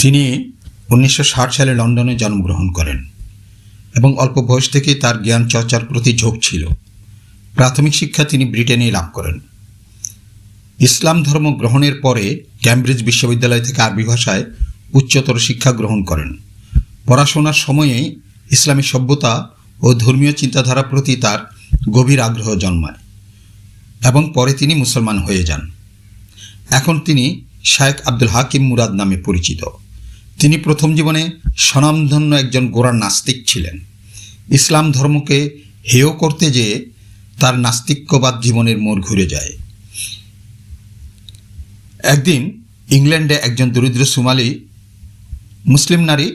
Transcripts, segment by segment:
তিনি 1960 সালে লন্ডনে জন্মগ্রহণ করেন এবং অল্প বয়স থেকেই তার জ্ঞান চর্চার প্রতি ঝোঁক ছিল। প্রাথমিক শিক্ষা তিনি ব্রিটেনেই লাভ করেন। ইসলাম ধর্ম গ্রহণের পরে ক্যামব্রিজ বিশ্ববিদ্যালয় থেকে আরবি ভাষায় উচ্চতর শিক্ষা গ্রহণ করেন। পড়াশোনার সময়েই ইসলামী সভ্যতা ও ধর্মীয় চিন্তাধারার প্রতি তার গভীর আগ্রহ জন্মায় এবং পরে তিনি মুসলমান হয়ে যান। এখন তিনি শায়েখ আব্দুল হাকিম মুরাদ নামে পরিচিত। তিনি প্রথম জীবনে স্বনামধন্য একজন গোঁড়া নাস্তিক ছিলেন। ইসলাম ধর্মকে হেয় করতে যেয়ে তার নাস্তিক্যবাদ জীবনের মোড় ঘুরে যায়। একদিন ইংল্যান্ডে একজন দরিদ্র সোমালি মুসলিম নারী,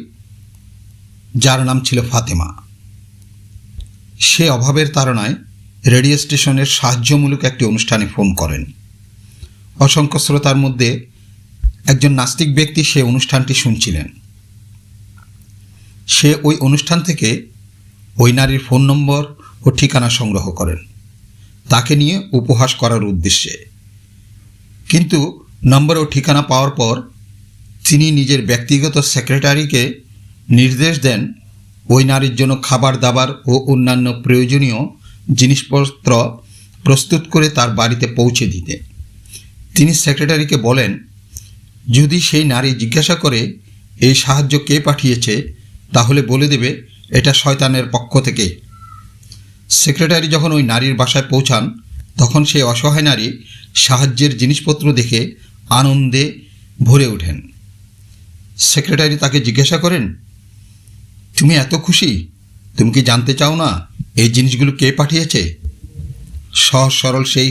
যার নাম ছিল ফাতেমা, সে অভাবের তাড়নায় রেডিও স্টেশনের সাহায্যমূলক একটি অনুষ্ঠানে ফোন করেন। অসংখ্য শ্রোতার মধ্যে একজন নাস্তিক ব্যক্তি সে অনুষ্ঠানটি শুনছিলেন। সে ওই অনুষ্ঠান থেকে ওই নারীর ফোন নম্বর ও ঠিকানা সংগ্রহ করেন তাকে নিয়ে উপহাস করার উদ্দেশ্যে। কিন্তু নম্বর ও ঠিকানা পাওয়ার পর তিনি নিজের ব্যক্তিগত সেক্রেটারিকে নির্দেশ দেন ওই নারীর জন্য খাবার দাবার ও অন্যান্য প্রয়োজনীয় জিনিসপত্র প্রস্তুত করে তার বাড়িতে পৌঁছে দিতে। তিনি সেক্রেটারিকে বলেন, যদি সেই নারী জিজ্ঞাসা করে এই সাহায্য কে পাঠিয়েছে, তাহলে বলে দেবে এটা শয়তানের পক্ষ থেকে। সেক্রেটারি যখন ওই নারীর বাসায় পৌঁছান, তখন সেই অসহায় নারী সাহায্যের জিনিসপত্র দেখে আনন্দে ভরে ওঠেন। সেক্রেটারি তাকে জিজ্ঞাসা করেন, তুমি এত খুশি, তুমি কি জানতে চাও না এই জিনিসগুলো কে পাঠিয়েছে? সহজ সরল সেই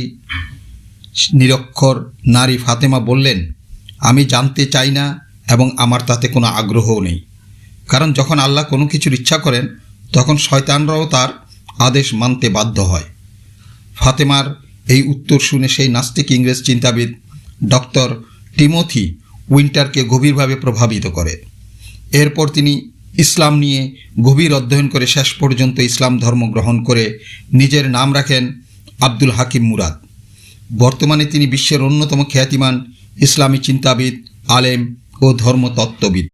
নিরক্ষর নারী ফাতেমা বললেন, আমি জানতে চাই না এবং আমার তাতে কোনো আগ্রহও নেই, কারণ যখন আল্লাহ কোনো কিছুর ইচ্ছা করেন তখন শয়তানরাও তার আদেশ মানতে বাধ্য হয়। ফাতেমার এই উত্তর শুনে সেই নাস্তিক ইংরেজ চিন্তাবিদ ডক্টর টিমোথি উইন্টারকে গভীরভাবে প্রভাবিত করে। এরপর তিনি ইসলাম নিয়ে গভীর অধ্যয়ন করে শেষ পর্যন্ত ইসলাম ধর্ম গ্রহণ করে নিজের নাম রাখেন আব্দুল হাকিম মুরাদ। বর্তমানে তিনি বিশ্বের অন্যতম খ্যাতিমান ইসলামী চিন্তাবিদ, আলেম ও ধর্মতত্ত্ববিদ।